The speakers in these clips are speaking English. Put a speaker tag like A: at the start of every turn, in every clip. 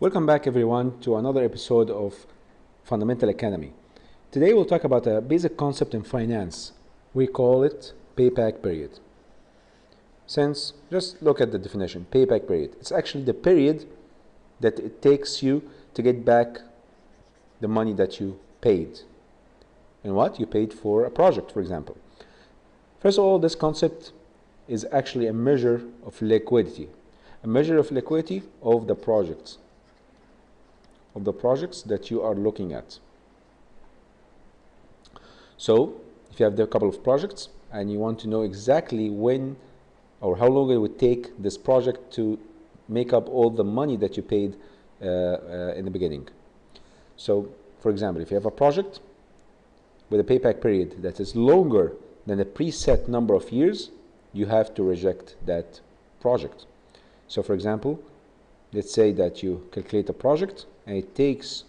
A: Welcome back everyone to another episode of Fundamental Economy. Today we'll talk about a basic concept in finance. We call it payback period. Since, just look at the definition, payback period. It's actually the period that it takes you to get back the money that you paid. And what? You paid for a project, for example. First of all, this concept is actually a measure of liquidity. A measure of liquidity of the projects that you are looking at. So, if you have a couple of projects and you want to know exactly when or how long it would take this project to make up all the money that you paid in the beginning. So, for example, if you have a project with a payback period that is longer than a preset number of years, you have to reject that project. So, for example, let's say that you calculate a project and it takes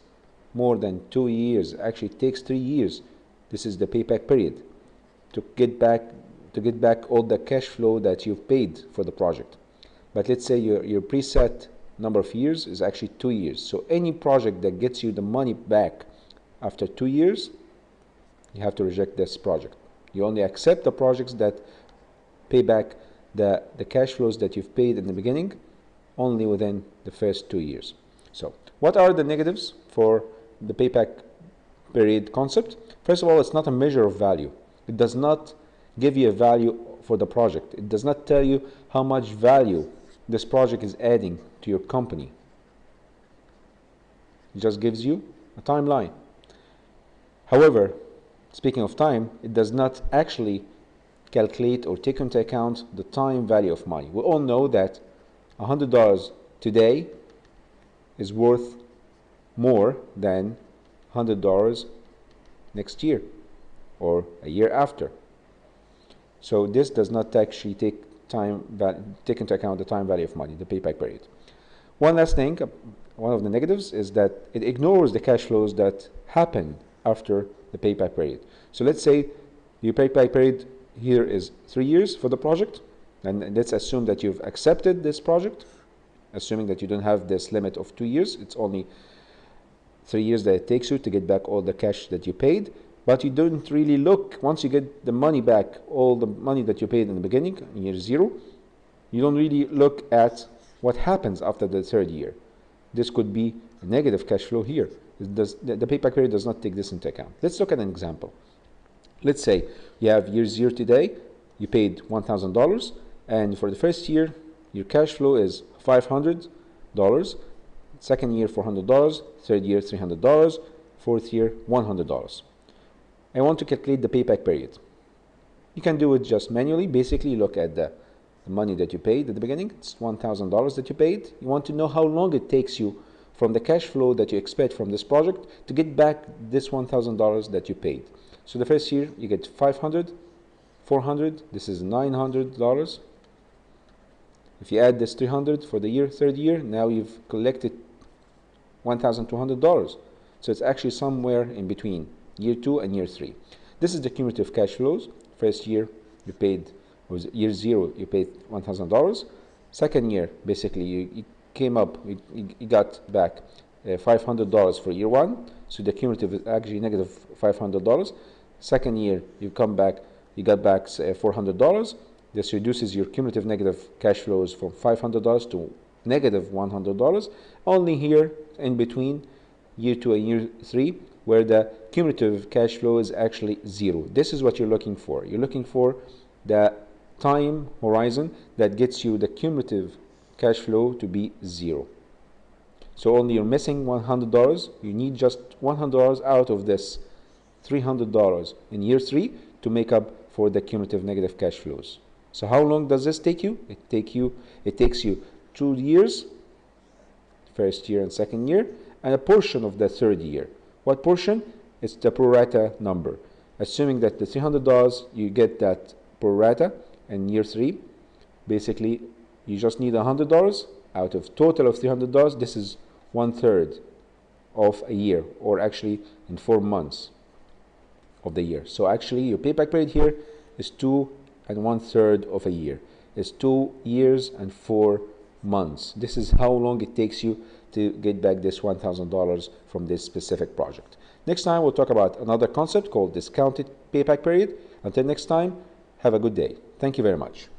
A: more than 2 years, actually it takes 3 years. This is the payback period to get back all the cash flow that you've paid for the project. But let's say your preset number of years is actually 2 years. So any project that gets you the money back after 2 years, you have to reject this project. You only accept the projects that pay back the cash flows that you've paid in the beginning only within the first 2 years. So what are the negatives for the payback period concept? First of all, it's not a measure of value. It does not give you a value for the project. It does not tell you how much value this project is adding to your company. It just gives you a timeline. However, speaking of time, it does not actually calculate or take into account the time value of money. We all know that $100 today is worth more than $100 next year or a year after. So this does not actually take into account the time value of money, the payback period. One last thing, one of the negatives is that it ignores the cash flows that happen after the payback period. So let's say your payback period here is 3 years for the project, and let's assume that you've accepted this project, assuming that you don't have this limit of 2 years. It's only 3 years that it takes you to get back all the cash that you paid, but you don't really look, once you get the money back, all the money that you paid in the beginning, in year 0, you don't really look at what happens after the 3rd year. This could be a negative cash flow here. The payback period does not take this into account. Let's look at an example. Let's say you have year 0 today, you paid $1,000, and for the first year, your cash flow is $500, second year $400, third year $300, fourth year $100. I want to calculate the payback period. You can do it just manually. Basically, look at the money that you paid at the beginning. It's $1,000 that you paid. You want to know how long it takes you from the cash flow that you expect from this project to get back this $1,000 that you paid. So the first year you get $500, $400, this is $900. If you add this $300 for the 3rd year, now you've collected $1,200. So it's actually somewhere in between year 2 and year 3. This is the cumulative cash flows. First year you paid, was year 0 you paid $1,000. Second year, basically you came up, you got back $500 for year 1. So the cumulative is actually negative $500. Second year you got back $400. This reduces your cumulative negative cash flows from $500 to negative $100. Only here in between year 2 and year 3, where the cumulative cash flow is actually 0. This is what you're looking for. You're looking for the time horizon that gets you the cumulative cash flow to be 0. So only you're missing $100. You need just $100 out of this $300 in year 3 to make up for the cumulative negative cash flows. So how long does this take you? It takes you 2 years, first year and second year, and a portion of the 3rd year. What portion? It's the pro rata number. Assuming that the $300, you get that pro rata in year 3, basically you just need $100 out of total of $300. This is 1/3 of a year, or actually in 4 months of the year. So actually your payback period here is 2 and 1/3 of a year. It's 2 years and 4 months. This is how long it takes you to get back this $1,000 from this specific project. Next time we'll talk about another concept called discounted payback period. Until next time, have a good day. Thank you very much.